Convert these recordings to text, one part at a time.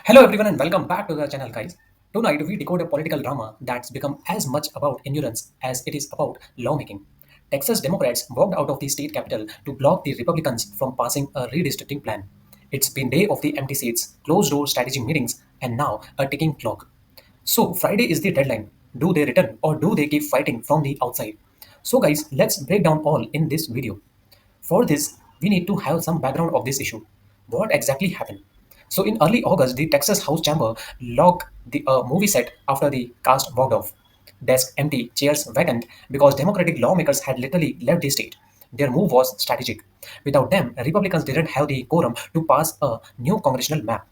Hello everyone and welcome back to the channel guys. Tonight we decode a political drama that's become as much about endurance as it is about lawmaking. Texas Democrats walked out of the state capitol to block the Republicans from passing a redistricting plan. It's been day of the empty seats, closed door strategy meetings and now a ticking clock. So Friday is the deadline. Do they return or do they keep fighting from the outside? So guys, let's break down all in this video. For this, we need to have some background of this issue. What exactly happened? So, in early August, the Texas House chamber locked the movie set after the cast walked off. Desk empty, chairs vacant because Democratic lawmakers had literally left the state. Their move was strategic. Without them, Republicans didn't have the quorum to pass a new congressional map.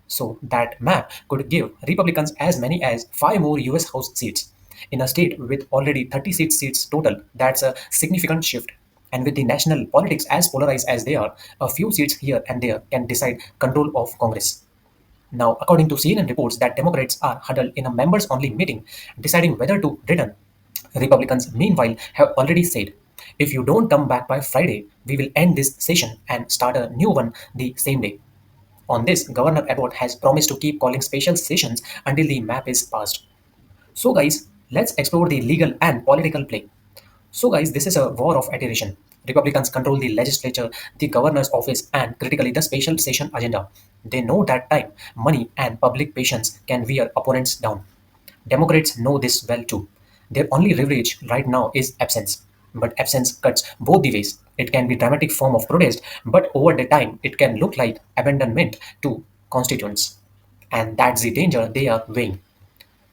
So that map could give Republicans as many as 5 more US House seats. In a state with already 36 seats total, that's a significant shift. And with the national politics as polarized as they are, a few seats here and there can decide control of Congress. Now, according to CNN reports that Democrats are huddled in a members-only meeting deciding whether to return. Republicans, meanwhile, have already said, if you don't come back by Friday, we will end this session and start a new one the same day. On this, Governor Abbott has promised to keep calling special sessions until the map is passed. So, guys, let's explore the legal and political play. So, guys, this is a war of attrition. Republicans control the legislature, the governor's office, and critically the special session agenda. They know that time, money, and public patience can wear opponents down. Democrats know this well too. Their only leverage right now is absence. But absence cuts both the ways. It can be dramatic form of protest, but over the time it can look like abandonment to constituents. And that's the danger they are weighing.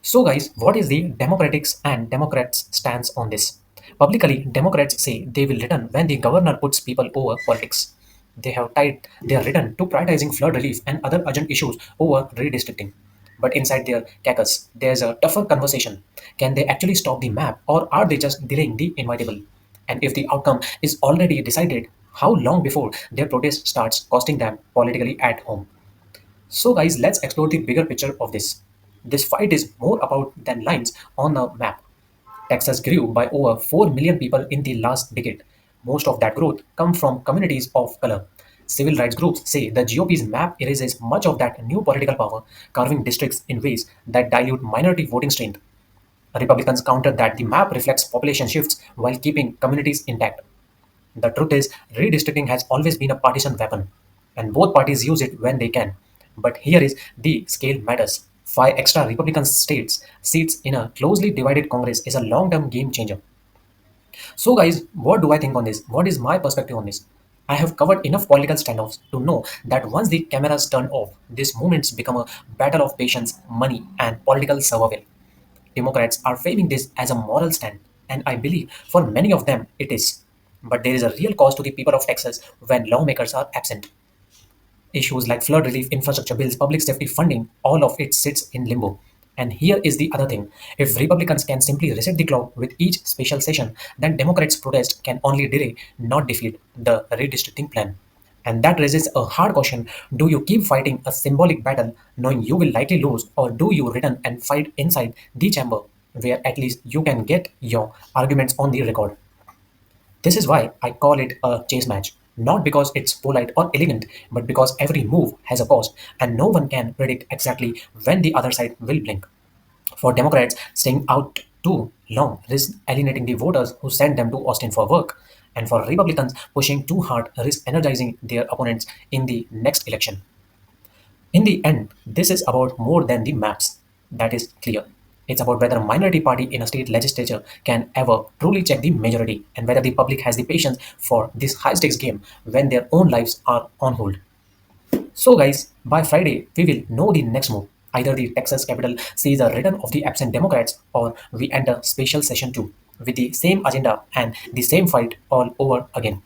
So, guys, what is the Democrats and Democrats' stance on this? Publicly, Democrats say they will return when the governor puts people over politics. They have tied their return to prioritizing flood relief and other urgent issues over redistricting. But inside their caucus, there's a tougher conversation. Can they actually stop the map, or are they just delaying the inevitable? And if the outcome is already decided, how long before their protest starts costing them politically at home? So, guys, let's explore the bigger picture of this. This fight is more about than lines on a map. Texas grew by over 4 million people in the last decade. Most of that growth comes from communities of color. Civil rights groups say the GOP's map erases much of that new political power, carving districts in ways that dilute minority voting strength. Republicans counter that the map reflects population shifts while keeping communities intact. The truth is, redistricting has always been a partisan weapon, and both parties use it when they can. But here is the scale matters. 5 extra Republican states seats in a closely divided Congress is a long-term game changer. So, guys, what do I think on this? What is my perspective on this? I have covered enough political standoffs to know that once the cameras turn off, these movements become a battle of patience, money, and political survival. Democrats are framing this as a moral stand, and I believe for many of them it is. But there is a real cost to the people of Texas when lawmakers are absent. Issues like flood relief, infrastructure bills, public safety funding, all of it sits in limbo. And here is the other thing. If Republicans can simply reset the clock with each special session, then Democrats' protest can only delay, not defeat, the redistricting plan. And that raises a hard question. Do you keep fighting a symbolic battle knowing you will likely lose, or do you return and fight inside the chamber where at least you can get your arguments on the record? This is why I call it a chess match. Not because it's polite or elegant, but because every move has a cost and no one can predict exactly when the other side will blink. For Democrats, staying out too long risks alienating the voters who sent them to Austin for work. And for Republicans, pushing too hard risks energizing their opponents in the next election. In the end, this is about more than the maps. That is clear. It's about whether a minority party in a state legislature can ever truly check the majority and whether the public has the patience for this high stakes game when their own lives are on hold. So, guys, by Friday, we will know the next move. Either the Texas Capitol sees a return of the absent Democrats or we enter special session 2 with the same agenda and the same fight all over again.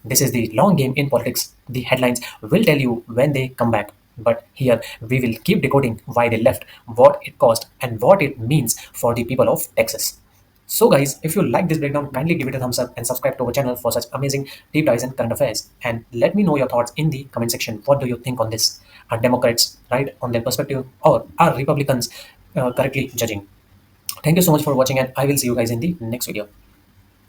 This is the long game in politics. The headlines will tell you when they come back. But here we will keep decoding why they left, what it cost, and what it means for the people of Texas. So, guys, if you like this breakdown, kindly give it a thumbs up and subscribe to our channel for such amazing deep dives and current affairs. And let me know your thoughts in the comment section. What do you think on this? Are Democrats right on their perspective, or are Republicans correctly judging? Thank you so much for watching, and I will see you guys in the next video.